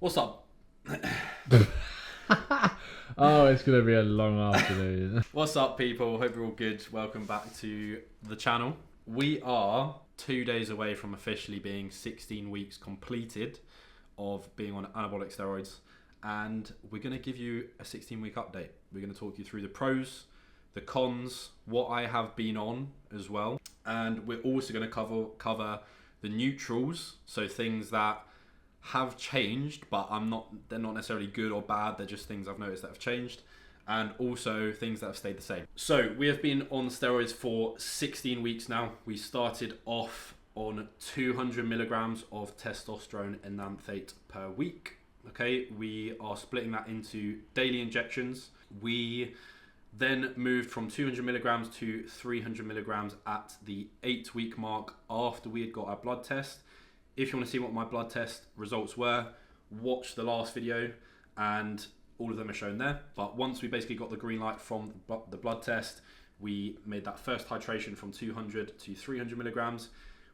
What's up? Oh, it's gonna be a long afternoon. What's up, people? Hope you're all good. Welcome back to the channel. We are 2 days away from officially being 16 weeks completed of being on anabolic steroids, and we're going to give you a 16-week update. We're going to talk you through the pros, the cons, what I have been on as well, and we're also going to cover the neutrals, so things that have changed, but they're not necessarily good or bad, they're just things I've noticed that have changed, and also things that have stayed the same. So we have been on steroids for 16 weeks now. We started off on 200 milligrams of testosterone enanthate per week. Okay, we are splitting that into daily injections. We then moved from 200 milligrams to 300 milligrams at the 8-week mark after we had got our blood test. If you want to see what my blood test results were, watch the last video and all of them are shown there. But once we basically got the green light from the blood test, we made that first titration from 200 to 300 milligrams.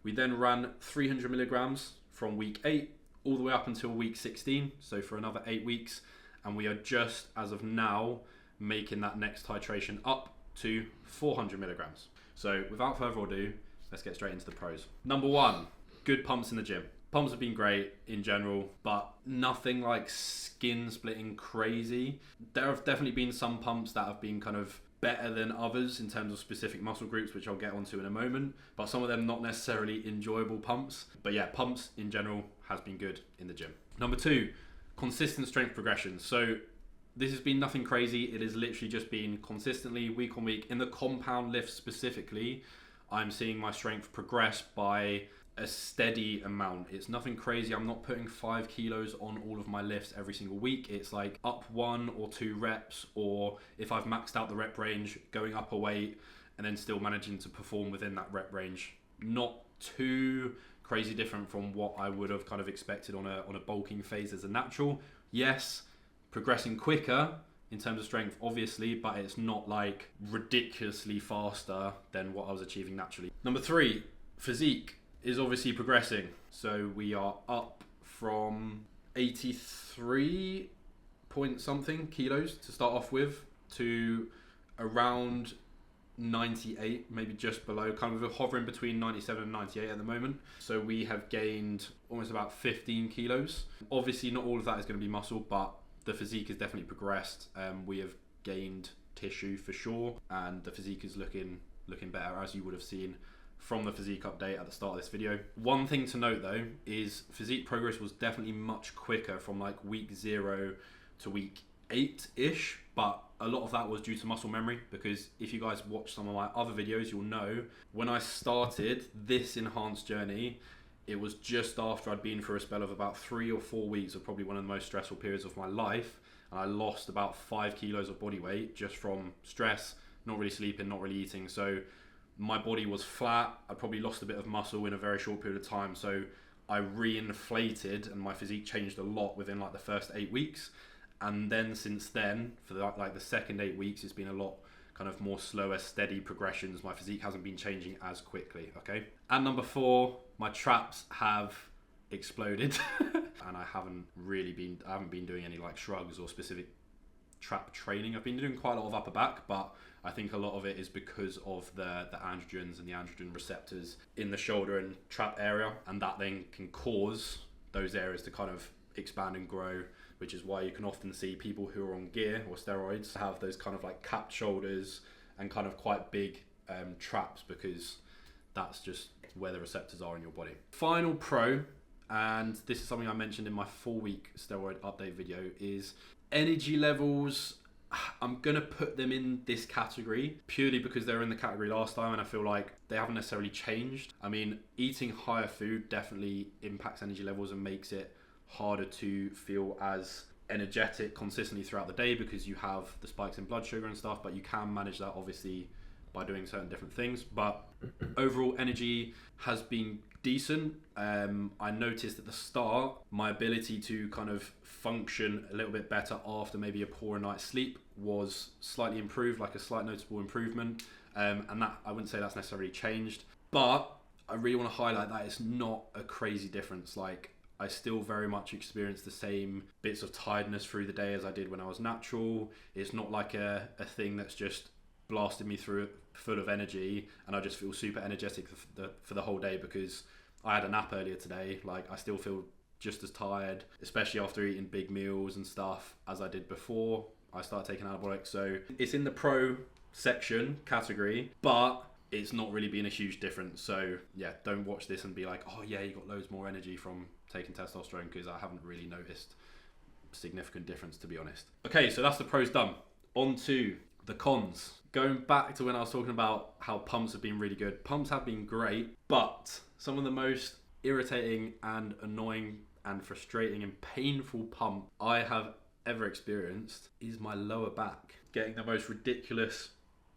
We then ran 300 milligrams from week 8 all the way up until week 16, so for another 8 weeks. And we are just, as of now, making that next titration up to 400 milligrams. So without further ado, let's get straight into the pros. Number one, good pumps in the gym. Pumps have been great in general, but nothing like skin splitting crazy. There have definitely been some pumps that have been kind of better than others in terms of specific muscle groups, which I'll get onto in a moment, but some of them not necessarily enjoyable pumps. But yeah, pumps in general has been good in the gym. Number two, consistent strength progression. So this has been nothing crazy. It has literally just been consistently week on week. In the compound lifts specifically, I'm seeing my strength progress by a steady amount. It's nothing crazy. I'm not putting 5 kilos on all of my lifts every single week. It's like up 1 or 2 reps, or if I've maxed out the rep range, going up a weight and then still managing to perform within that rep range. Not too crazy different from what I would have kind of expected on a bulking phase as a natural. Yes, progressing quicker in terms of strength, obviously, but it's not like ridiculously faster than what I was achieving naturally. Number 3, physique is obviously progressing. So we are up from 83 point something kilos to start off with to around 98, maybe just below, kind of hovering between 97 and 98 at the moment. So we have gained almost about 15 kilos. Obviously not all of that is going to be muscle, but the physique has definitely progressed. We have gained tissue for sure, and the physique is looking better, as you would have seen from the physique update at the start of this video. One thing to note though is physique progress was definitely much quicker from like week 0 to week 8-ish, but a lot of that was due to muscle memory, because if you guys watch some of my other videos, you'll know when I started this enhanced journey, it was just after I'd been through a spell of about 3 or 4 weeks of probably one of the most stressful periods of my life, and I lost about 5 kilos of body weight just from stress, not really sleeping, not really eating. So my body was flat. I probably lost a bit of muscle in a very short period of time. So I reinflated and my physique changed a lot within like the first 8 weeks. And then since then, for like the second 8 weeks, it's been a lot kind of more slower, steady progressions. My physique hasn't been changing as quickly, okay? And number 4, my traps have exploded. And I haven't been doing any like shrugs or specific trap training. I've been doing quite a lot of upper back, but I think a lot of it is because of the androgens and the androgen receptors in the shoulder and trap area, and that then can cause those areas to kind of expand and grow, which is why you can often see people who are on gear or steroids have those kind of like capped shoulders and kind of quite big traps, because that's just where the receptors are in your body. Final pro, and this is something I mentioned in my 4-week steroid update video, is energy levels. I'm going to put them in this category purely because they were in the category last time, and I feel like they haven't necessarily changed. I mean, eating higher food definitely impacts energy levels and makes it harder to feel as energetic consistently throughout the day, because you have the spikes in blood sugar and stuff, but you can manage that obviously by doing certain different things. But overall energy has been decent. I noticed at the start my ability to kind of function a little bit better after maybe a poor night's sleep was slightly improved, like a slight noticeable improvement, and that I wouldn't say that's necessarily changed, but I really want to highlight that it's not a crazy difference. Like, I still very much experience the same bits of tiredness through the day as I did when I was natural. It's not like a thing that's just blasted me through full of energy and I just feel super energetic for the whole day because I had a nap earlier today. Like, I still feel just as tired, especially after eating big meals and stuff, as I did before I started taking anabolic. So it's in the pro section category, but it's not really been a huge difference. So yeah, don't watch this and be like, oh yeah, you got loads more energy from taking testosterone, because I haven't really noticed significant difference, to be honest. Okay, so that's the pros done. On to the cons. Going back to when I was talking about how pumps have been really good. Pumps have been great, but some of the most irritating and annoying and frustrating and painful pump I have ever experienced is my lower back. Getting the most ridiculous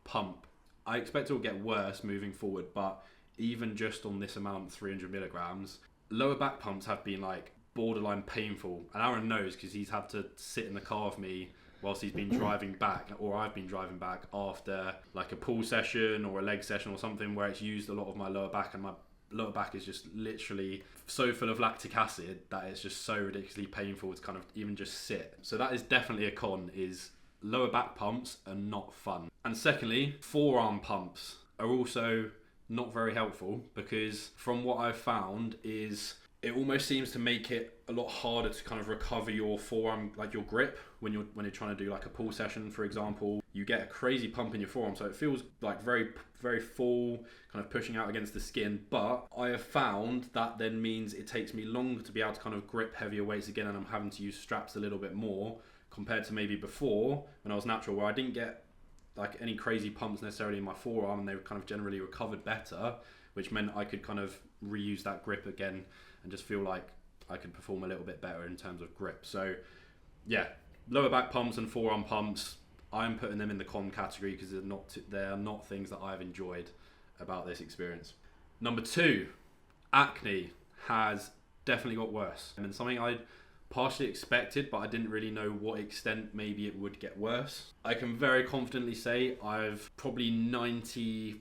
pump. I expect it will get worse moving forward, but even just on this amount, 300 milligrams, lower back pumps have been like borderline painful. And Aaron knows because he's had to sit in the car with me whilst he's been driving back, or I've been driving back after like a pull session or a leg session or something where it's used a lot of my lower back, and my lower back is just literally so full of lactic acid that it's just so ridiculously painful to kind of even just sit. So that is definitely a con, is lower back pumps are not fun. And secondly, forearm pumps are also not very helpful, because from what I've found is it almost seems to make it a lot harder to kind of recover your forearm, like your grip, when you're trying to do like a pull session, for example. You get a crazy pump in your forearm, so it feels like very, very full, kind of pushing out against the skin. But I have found that then means it takes me longer to be able to kind of grip heavier weights again, and I'm having to use straps a little bit more compared to maybe before when I was natural, where I didn't get like any crazy pumps necessarily in my forearm, and they were kind of generally recovered better, which meant I could kind of reuse that grip again and just feel like I could perform a little bit better in terms of grip. So yeah, lower back pumps and forearm pumps, I'm putting them in the con category because they're not things that I've enjoyed about this experience. Number 2, acne has definitely got worse, and something I partially expected, but I didn't really know what extent maybe it would get worse. I can very confidently say I've probably 95%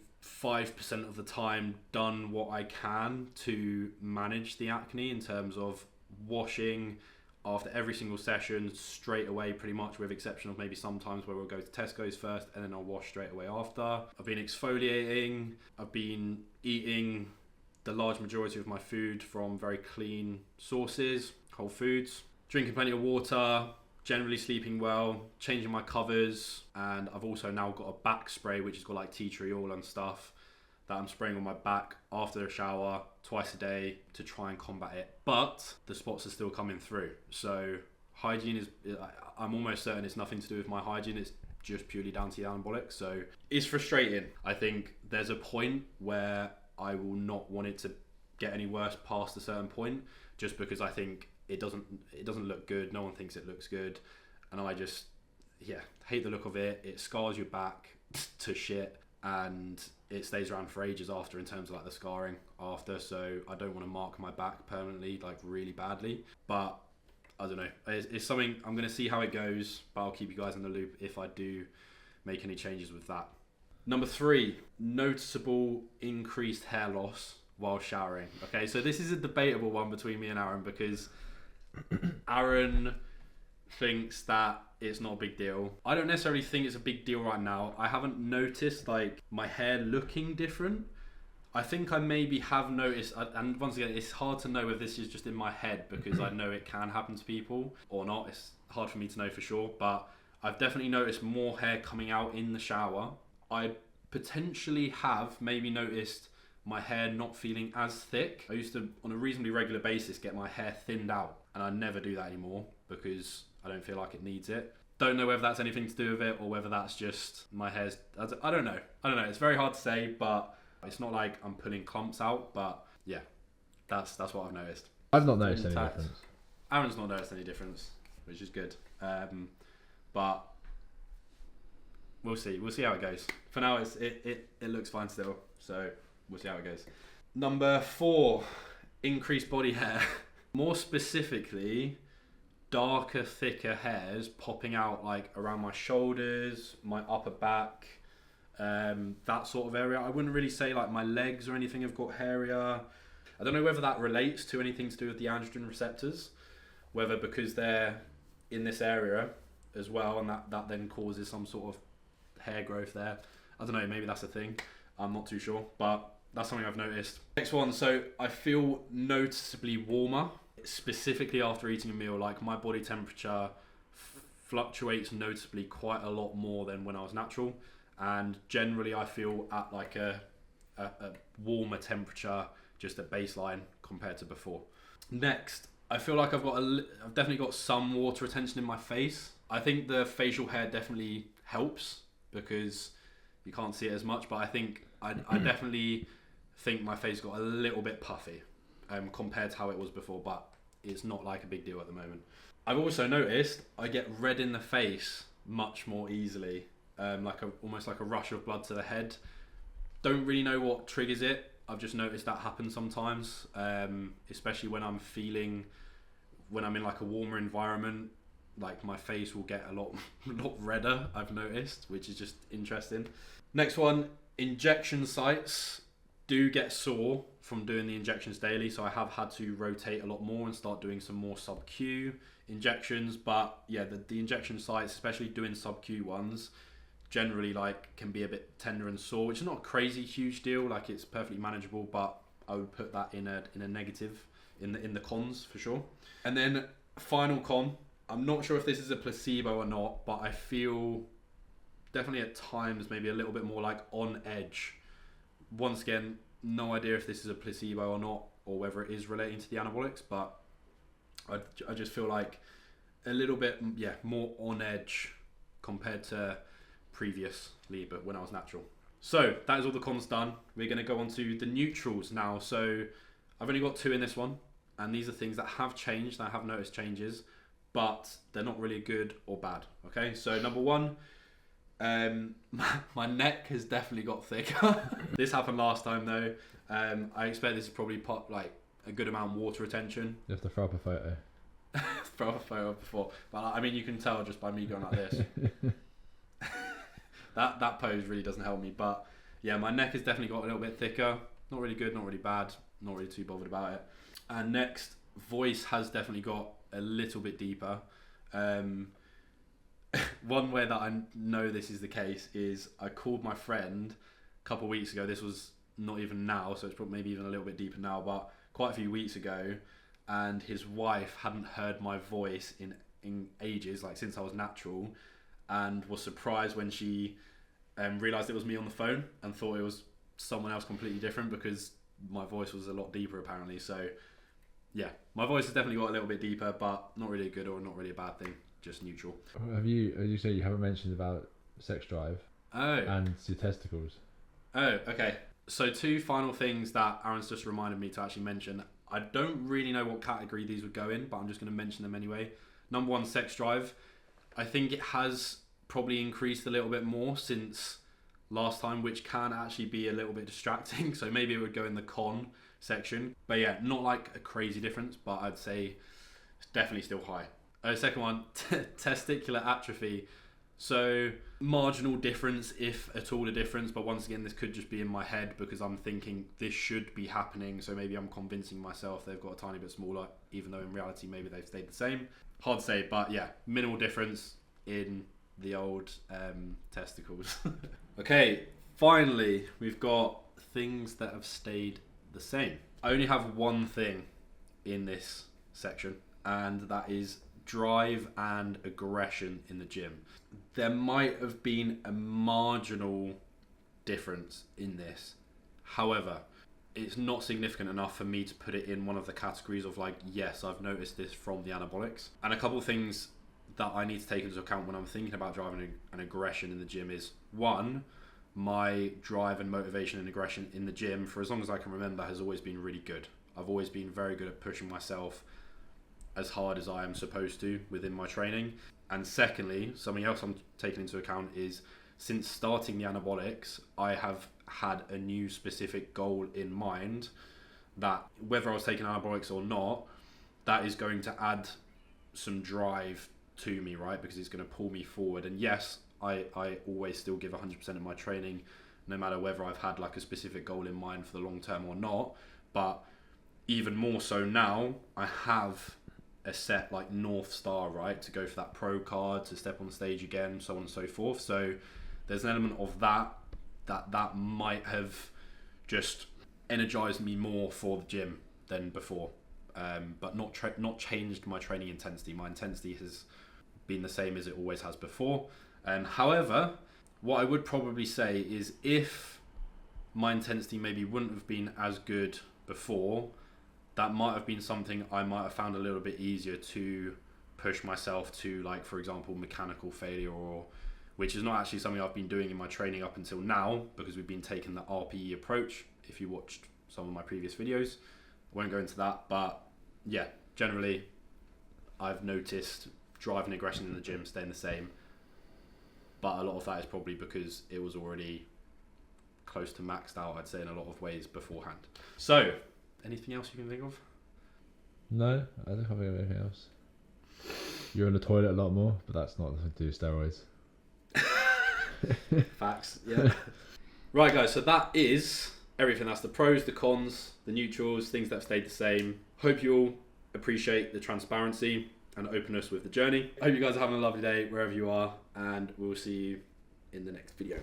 of the time done what I can to manage the acne in terms of washing after every single session straight away, pretty much, with exception of maybe sometimes where we'll go to Tesco's first and then I'll wash straight away after. I've been exfoliating, I've been eating the large majority of my food from very clean sources, whole foods, drinking plenty of water, generally sleeping well, changing my covers, and I've also now got a back spray which has got like tea tree oil and stuff that I'm spraying on my back after a shower twice a day to try and combat it. But the spots are still coming through. So hygiene is, I'm almost certain it's nothing to do with my hygiene, it's just purely down to the anabolic. So it's frustrating. I think there's a point where I will not want it to get any worse past a certain point, just because I think it doesn't look good. No one thinks it looks good, and I just hate the look of it. It scars your back to shit, and it stays around for ages after in terms of like the scarring after. So I don't want to mark my back permanently, like really badly. But I don't know. It's something I'm going to see how it goes, but I'll keep you guys in the loop if I do make any changes with that. Number 3, noticeable increased hair loss while showering. Okay, so this is a debatable one between me and Aaron, because Aaron thinks that it's not a big deal. I don't necessarily think it's a big deal right now. I haven't noticed like my hair looking different. I think I maybe have noticed, and once again, it's hard to know whether this is just in my head, because I know it can happen to people or not. It's hard for me to know for sure, but I've definitely noticed more hair coming out in the shower. I potentially have maybe noticed my hair not feeling as thick. I used to, on a reasonably regular basis, get my hair thinned out, and I never do that anymore because I don't feel like it needs it. Don't know whether that's anything to do with it or whether that's just my hair's, I don't know. It's very hard to say, but it's not like I'm pulling clumps out. But yeah, that's what I've noticed. I've not noticed any difference. Aaron's not noticed any difference, which is good. But we'll see. We'll see how it goes. For now, it looks fine still. So we'll see how it goes. Number 4, increased body hair. More specifically, darker, thicker hairs popping out like around my shoulders, my upper back, that sort of area. I wouldn't really say like my legs or anything have got hairier. I don't know whether that relates to anything to do with the androgen receptors, whether because they're in this area as well, and that then causes some sort of hair growth there. I don't know, maybe that's a thing. I'm not too sure, but that's something I've noticed. Next one, so I feel noticeably warmer, specifically after eating a meal. Like my body temperature fluctuates noticeably quite a lot more than when I was natural, and generally I feel at like a warmer temperature just at baseline compared to before. Next, I feel like I've definitely got some water retention in my face. I think the facial hair definitely helps because you can't see it as much, but I think I definitely think my face got a little bit puffy compared to how it was before, but it's not like a big deal at the moment. I've also noticed I get red in the face much more easily, almost like a rush of blood to the head. Don't really know what triggers it. I've just noticed that happens sometimes, especially when I'm in like a warmer environment. Like my face will get a lot redder, I've noticed, which is just interesting. Next one, injection sites do get sore from doing the injections daily, so I have had to rotate a lot more and start doing some more sub-Q injections. But yeah, the injection sites, especially doing sub-Q ones, generally like can be a bit tender and sore, which is not a crazy huge deal. Like it's perfectly manageable, but I would put that in a negative in the cons for sure. And then final con, I'm not sure if this is a placebo or not, but I feel definitely at times maybe a little bit more like on edge. Once again, no idea if this is a placebo or not, or whether it is relating to the anabolics, but I just feel like a little bit more on edge compared to previously, but when I was natural. So that is all the cons done. We're going to go on to the neutrals now. So I've only got 2 in this one, and these are things that have changed. I have noticed changes, but they're not really good or bad. Okay, so number 1, my neck has definitely got thicker. This happened last time though. I expect this is probably like a good amount of water retention. You have to throw up a photo. Throw up a photo before, but I mean you can tell just by me going like this. that pose really doesn't help me, but yeah, my neck has definitely got a little bit thicker. Not really good, not really bad, not really too bothered about it. And next, voice has definitely got a little bit deeper. One way that I know this is the case is I called my friend a couple of weeks ago. This was not even now, so it's probably maybe even a little bit deeper now, but quite a few weeks ago, and his wife hadn't heard my voice in ages, like since I was natural, and was surprised when she realised it was me on the phone and thought it was someone else completely different because my voice was a lot deeper apparently. So yeah, my voice has definitely got a little bit deeper, but not really a good or not really a bad thing, just neutral. As you say, you haven't mentioned about sex drive and your testicles. Oh, okay. So 2 final things that Aaron's just reminded me to actually mention. I don't really know what category these would go in, but I'm just going to mention them anyway. Number 1, sex drive. I think it has probably increased a little bit more since last time, which can actually be a little bit distracting. So maybe it would go in the con section. But yeah, not like a crazy difference, but I'd say it's definitely still high. Second one, testicular atrophy. So marginal difference, if at all a difference, but once again, this could just be in my head because I'm thinking this should be happening. So maybe I'm convincing myself they've got a tiny bit smaller, even though in reality, maybe they've stayed the same. Hard to say, but yeah, minimal difference in the old testicles. Okay, finally, we've got things that have stayed the same. I only have one thing in this section, and that is drive and aggression in the gym. There might have been a marginal difference in this. However, it's not significant enough for me to put it in one of the categories of like, yes, I've noticed this from the anabolics. And a couple of things that I need to take into account when I'm thinking about driving and aggression in the gym is, 1, my drive and motivation and aggression in the gym for as long as I can remember has always been really good. I've always been very good at pushing myself as hard as I am supposed to within my training. And secondly, something else I'm taking into account is, since starting the anabolics, I have had a new specific goal in mind that whether I was taking anabolics or not, that is going to add some drive to me, right? Because it's going to pull me forward. And yes, I always still give 100% of my training, no matter whether I've had like a specific goal in mind for the long term or not. But even more so now, I have a set like North Star, right, to go for that pro card, to step on stage again, so on and so forth. So there's an element of that might have just energized me more for the gym than before, but not changed my training intensity. My intensity has been the same as it always has before. However, what I would probably say is if my intensity maybe wouldn't have been as good before, that might have been something I might have found a little bit easier to push myself to, like, for example, mechanical failure, or which is not actually something I've been doing in my training up until now, because we've been taking the RPE approach. If you watched some of my previous videos, I won't go into that, but yeah, generally I've noticed drive and aggression in the gym staying the same, but a lot of that is probably because it was already close to maxed out, I'd say, in a lot of ways beforehand. So, anything else you can think of? No, I don't think of anything else. You're in the toilet a lot more, but that's not to do with steroids. Facts, yeah. Right, guys, so that is everything. That's the pros, the cons, the neutrals, things that have stayed the same. Hope you all appreciate the transparency and openness with the journey. I hope you guys are having a lovely day wherever you are, and we'll see you in the next video.